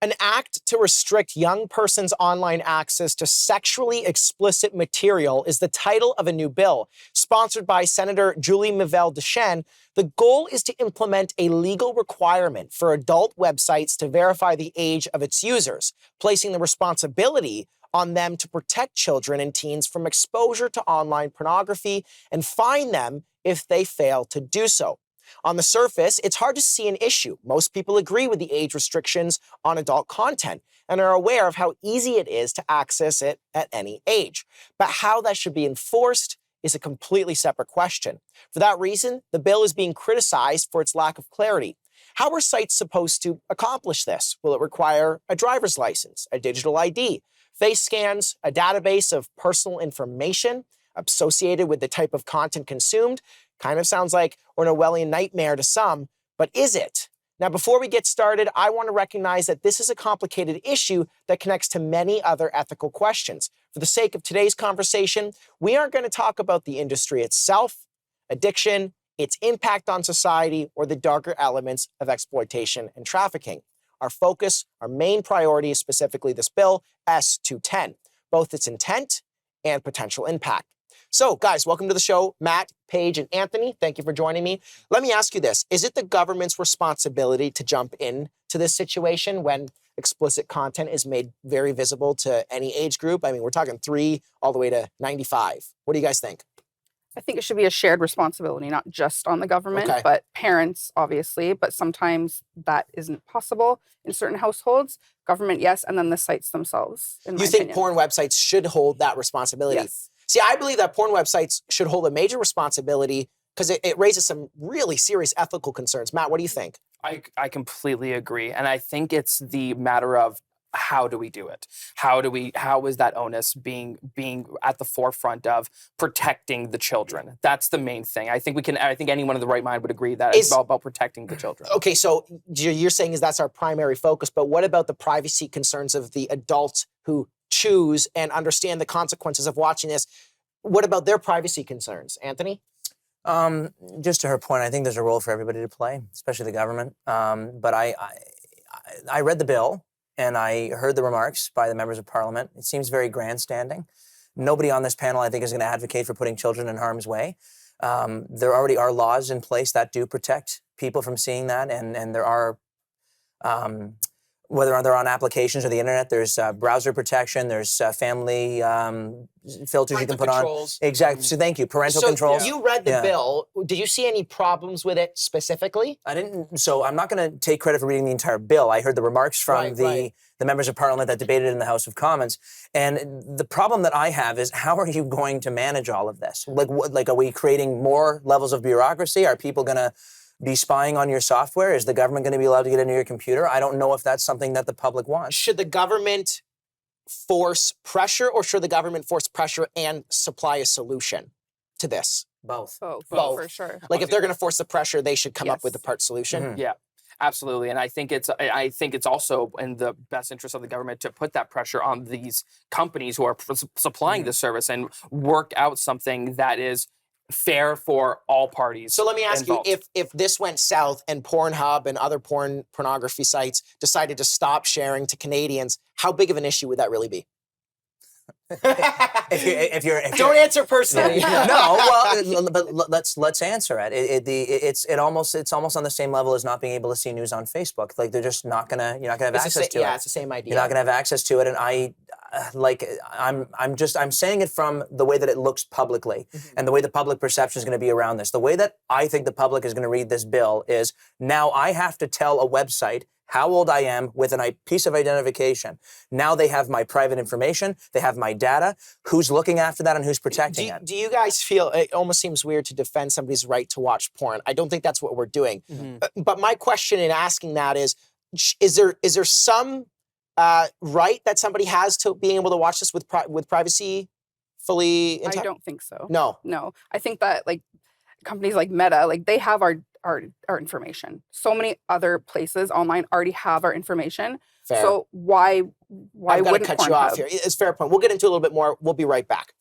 An act to restrict young persons' online access to sexually explicit material is the title of a new bill. Sponsored by Senator Julie Mivelle-Deschênes, the goal is to implement a legal requirement for adult websites to verify the age of its users, placing the responsibility on them to protect children and teens from exposure to online pornography and fine them if they fail to do so. On the surface, it's hard to see an issue. Most people agree with the age restrictions on adult content and are aware of how easy it is to access it at any age. But how that should be enforced is a completely separate question. For that reason, the bill is being criticized for its lack of clarity. How are sites supposed to accomplish this? Will it require a driver's license, a digital ID, face scans, a database of personal information associated with the type of content consumed? Kind of sounds like an Orwellian nightmare to some, but is it? Now, before we get started, I want to recognize that this is a complicated issue that connects to many other ethical questions. For the sake of today's conversation, we aren't going to talk about the industry itself, addiction, its impact on society, or the darker elements of exploitation and trafficking. Our focus, our main priority is specifically this bill, S-210, both its intent and potential impact. So, guys, welcome to the show. Matt, Paige, and Anthony, thank you for joining me. Let me ask you this. Is it the government's responsibility to jump in to this situation when explicit content is made very visible to any age group? I mean, we're talking 3 all the way to 95. What do you guys think? I think it should be a shared responsibility, not just on the government, Okay. but parents, obviously. But sometimes that isn't possible in certain households. Government, yes, and then the sites themselves, in my You think opinion. porn websites should hold that responsibility? Yes. See, I believe that porn websites should hold a major responsibility because it raises some really serious ethical concerns. Matt, what do you think? I completely agree. And I think it's the matter of how do we do it? How is that onus being at the forefront of protecting the children? That's the main thing. I think anyone in the right mind would agree that it's all about protecting the children. Okay, so you're saying that's our primary focus, but what about the privacy concerns of the adults who choose and understand the consequences of watching this? What about their privacy concerns? Anthony? Just to her point, I think there's a role for everybody to play, especially the government. But I read the bill and I heard the remarks by the members of parliament. It seems very grandstanding. Nobody on this panel, I think, is going to advocate for putting children in harm's way. There already are laws in place that do protect people from seeing that, and there are whether they're on applications or the internet, there's browser protection, there's family filters you can put controls. on. Exactly. So thank you. Parental So controls. you read the bill. Did you see any problems with it specifically? I didn't. So I'm not going to take credit for reading the entire bill. I heard the remarks from the members of parliament that debated in the House of Commons. And the problem that I have is, how are you going to manage all of this? Like, are we creating more levels of bureaucracy? Are people going to be spying on your software? Is the government going to be allowed to get into your computer? I don't know if that's something that the public wants. Should the government force pressure, or should the government force pressure and supply a solution to this? Both. Both, for sure. Like, if they're going to force the pressure, they should come up with a part solution. Mm-hmm. Yeah, absolutely. And I think it's also in the best interest of the government to put that pressure on these companies who are supplying the service and work out something that is fair for all parties. So let me ask involved. you, if this went south and Pornhub and other pornography sites decided to stop sharing to Canadians, how big of an issue would that really be? If you're Don't answer personally. No, well, but let's answer it. It's almost on the same level as not being able to see news on Facebook. Like, they're just not gonna you're not gonna have access to it. Yeah, it's the same idea. You're not gonna have access to it, and I'm saying it from the way that it looks publicly, and the way the public perception is going to be around this. The way that I think the public is going to read this bill is, now I have to tell a website how old I am with a piece of identification. Now they have my private information, they have my data, who's looking after that and who's protecting it. Do you guys feel, it almost seems weird to defend somebody's right to watch porn? I don't think that's what we're doing. But my question in asking that is there some right that somebody has to being able to watch this with privacy fully intact? I don't think so. No. I think that, like, companies like Meta, like, they have our information. So many other places online already have our information. Fair. So why I've got to wouldn't cut you off Pornhub? here. It's a fair point. We'll get into it a little bit more. We'll be right back.